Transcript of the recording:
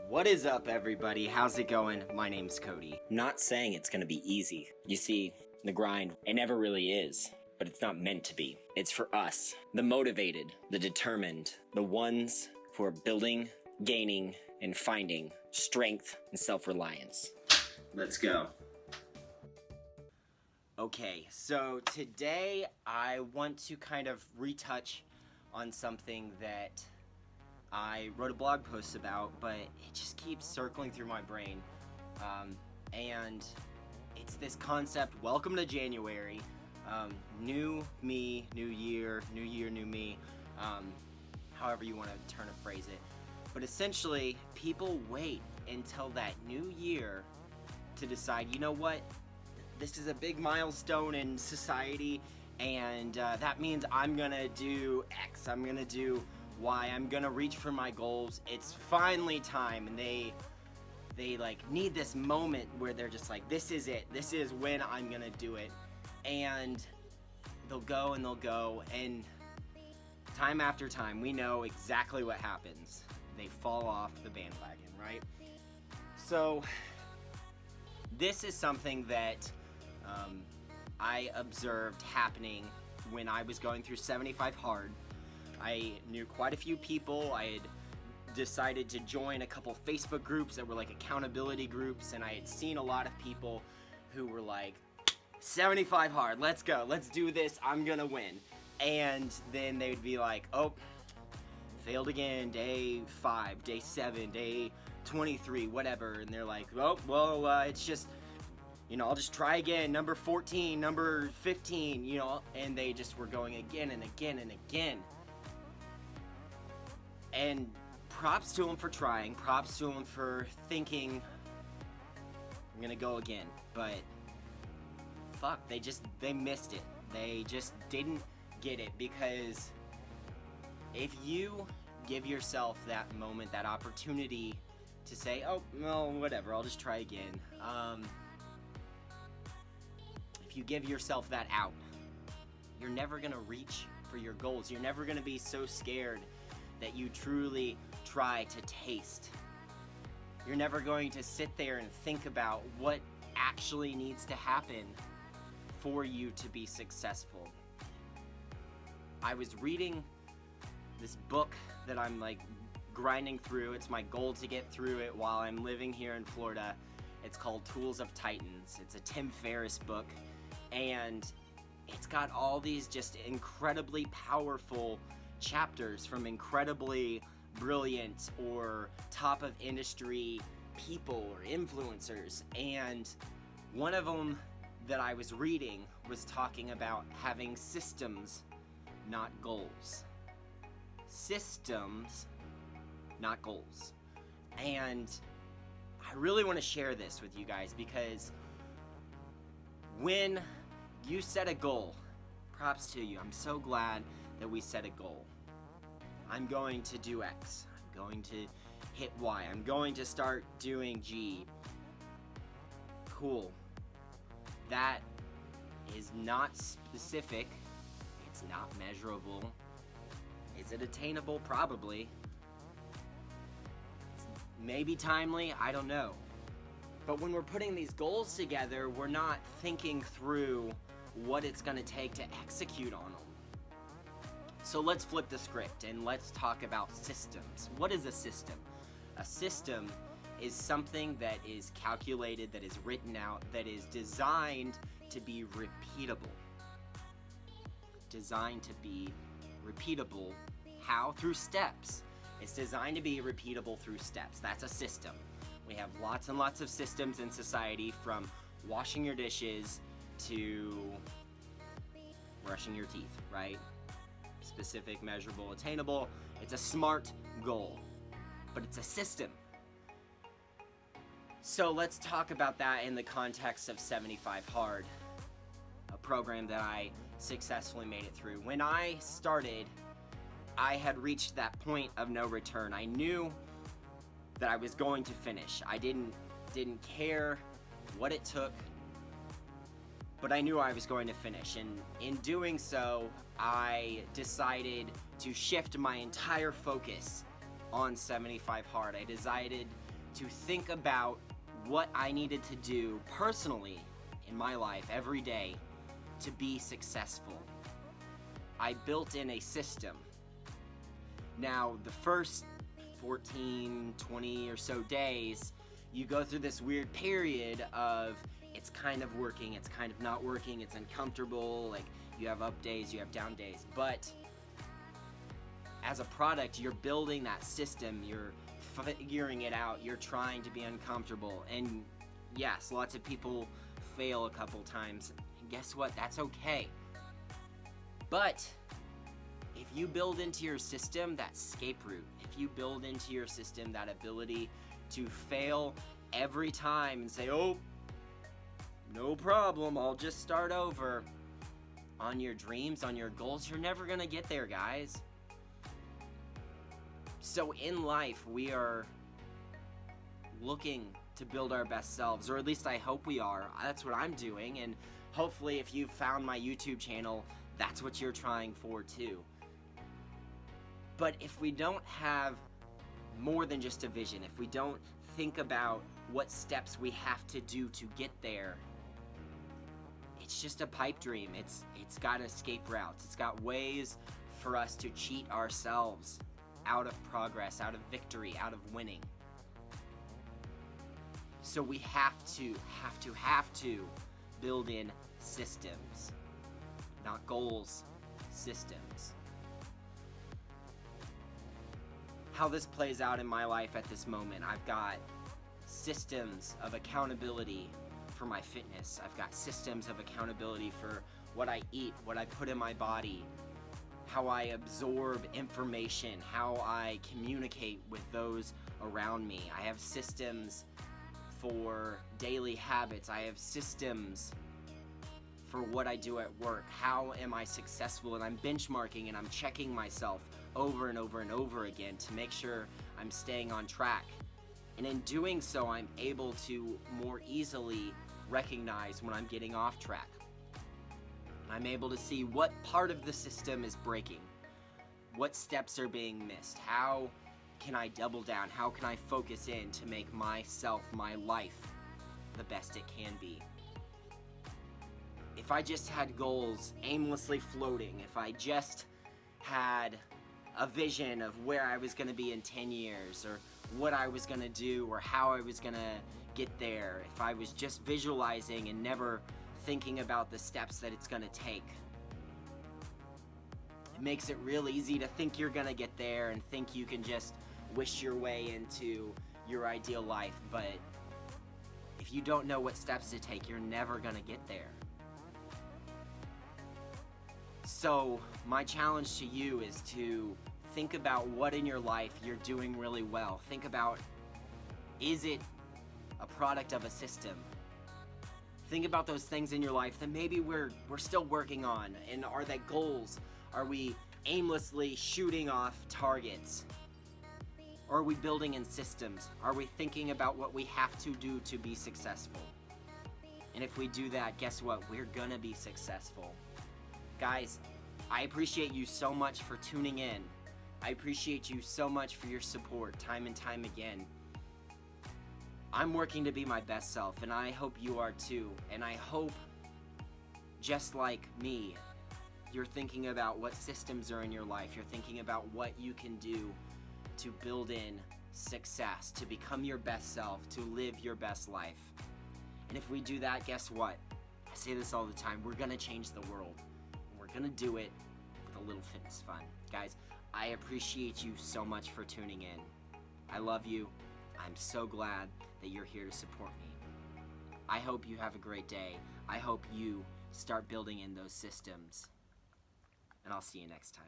What is up, everybody? How's it going? My name's Cody. Not saying it's gonna be easy. You see, the grind, it never really is, but it's not meant to be. It's for us, the motivated, the determined, the ones who are building, gaining, and finding strength and self-reliance. Let's go. Okay, so today I want to kind of retouch on something that I wrote a blog post about, but it just keeps circling through my brain. And it's this concept, welcome to January, new me, new year, new me, however you want to turn a phrase it. But essentially, people wait until that new year to decide, you know what, this is a big milestone in society, and that means I'm gonna do X, I'm gonna do Y, I'm gonna reach for my goals. It's finally time, and they like need this moment where they're just like, this is it, this is when I'm gonna do it. And they'll go and they'll go, and time after time we know exactly what happens. They fall off the bandwagon, right? So this is something that I observed happening when I was going through 75 Hard. I knew quite a few people. I had decided to join a couple Facebook groups that were like accountability groups, and I had seen a lot of people who were like, 75 Hard, let's go, let's do this, I'm gonna win. And then they would be like, oh, failed again, day 5, day 7, day 23, whatever. And they're like, oh, well, it's just, I'll just try again, number 14, number 15, and they just were going again and again and again. And props to them for trying, props to them for thinking, I'm gonna go again. But fuck, they missed it. They just didn't get it, because if you give yourself that moment, that opportunity to say, oh, well, whatever, I'll just try again. If you give yourself that out, you're never gonna reach for your goals. You're never gonna be so scared that you truly try to taste. You're never going to sit there and think about what actually needs to happen for you to be successful. I was reading this book that I'm like grinding through. It's my goal to get through it while I'm living here in Florida. It's called Tools of Titans. It's a Tim Ferriss book, and it's got all these just incredibly powerful chapters from incredibly brilliant or top of industry people or influencers. And one of them that I was reading was talking about having systems, not goals. Systems, not goals. And I really want to share this with you guys, because when you set a goal, props to you. I'm so glad that we set a goal. I'm going to do X. I'm going to hit Y. I'm going to start doing G. Cool. That is not specific. It's not measurable. Is it attainable? Probably. It's maybe timely. I don't know. But when we're putting these goals together, we're not thinking through what it's going to take to execute on them. So let's flip the script and let's talk about systems. What is a system? A system is something that is calculated, that is written out, that is designed to be repeatable. Designed to be repeatable. How? Through steps. It's designed to be repeatable through steps. That's a system. We have lots and lots of systems in society, from washing your dishes to brushing your teeth, right? Specific, measurable, attainable. It's a SMART goal, but it's a system. So let's talk about that in the context of 75 Hard, a program that I successfully made it through. When I started, I had reached that point of no return. I knew that I was going to finish. I didn't care what it took, but I knew I was going to finish. And in doing so, I decided to shift my entire focus on 75 Hard. I decided to think about what I needed to do personally in my life every day to be successful. I built in a system. Now, the first 14, 20 or so days, you go through this weird period of it's kind of working, it's kind of not working, it's uncomfortable, like you have up days, you have down days. But as a product, you're building that system, you're figuring it out, you're trying to be uncomfortable. And yes, lots of people fail a couple times. And guess what? That's okay. But if you build into your system that escape route, if you build into your system that ability to fail every time and say, oh, no problem, I'll just start over, on your dreams, on your goals, you're never gonna get there, guys. So in life, we are looking to build our best selves, or at least I hope we are. That's what I'm doing, and hopefully if you've found my YouTube channel, that's what you're trying for too. But if we don't have more than just a vision, if we don't think about what steps we have to do to get there, it's just a pipe dream. It's got escape routes. It's got ways for us to cheat ourselves out of progress, out of victory, out of winning. So we have to build in systems, not goals, systems. How this plays out in my life at this moment, I've got systems of accountability for my fitness. I've got systems of accountability for what I eat, what I put in my body, how I absorb information, how I communicate with those around me. I have systems for daily habits. I have systems for what I do at work. How am I successful? And I'm benchmarking and I'm checking myself over and over and over again to make sure I'm staying on track. And in doing so, I'm able to more easily recognize when I'm getting off track. I'm able to see what part of the system is breaking, what steps are being missed, how can I double down, how can I focus in to make myself, my life, the best it can be. If I just had goals aimlessly floating, if I just had a vision of where I was going to be in 10 years, or what I was going to do, or how I was going to get there, if I was just visualizing and never thinking about the steps that it's going to take, it makes it real easy to think you're going to get there and think you can just wish your way into your ideal life. But if you don't know what steps to take, you're never going to get there. So my challenge to you is to think about what in your life you're doing really well. Think about, is it a product of a system? Think about those things in your life that maybe we're still working on, and are they goals? Are we aimlessly shooting off targets? Or are we building in systems? Are we thinking about what we have to do to be successful? And if we do that, guess what? We're gonna be successful. Guys, I appreciate you so much for tuning in. I appreciate you so much for your support time and time again. I'm working to be my best self, and I hope you are too. And I hope, just like me, you're thinking about what systems are in your life. You're thinking about what you can do to build in success, to become your best self, to live your best life. And if we do that, guess what? I say this all the time, we're gonna change the world. We're gonna do it with a little fitness fun. Guys, I appreciate you so much for tuning in. I love you. I'm so glad that you're here to support me. I hope you have a great day. I hope you start building in those systems. And I'll see you next time.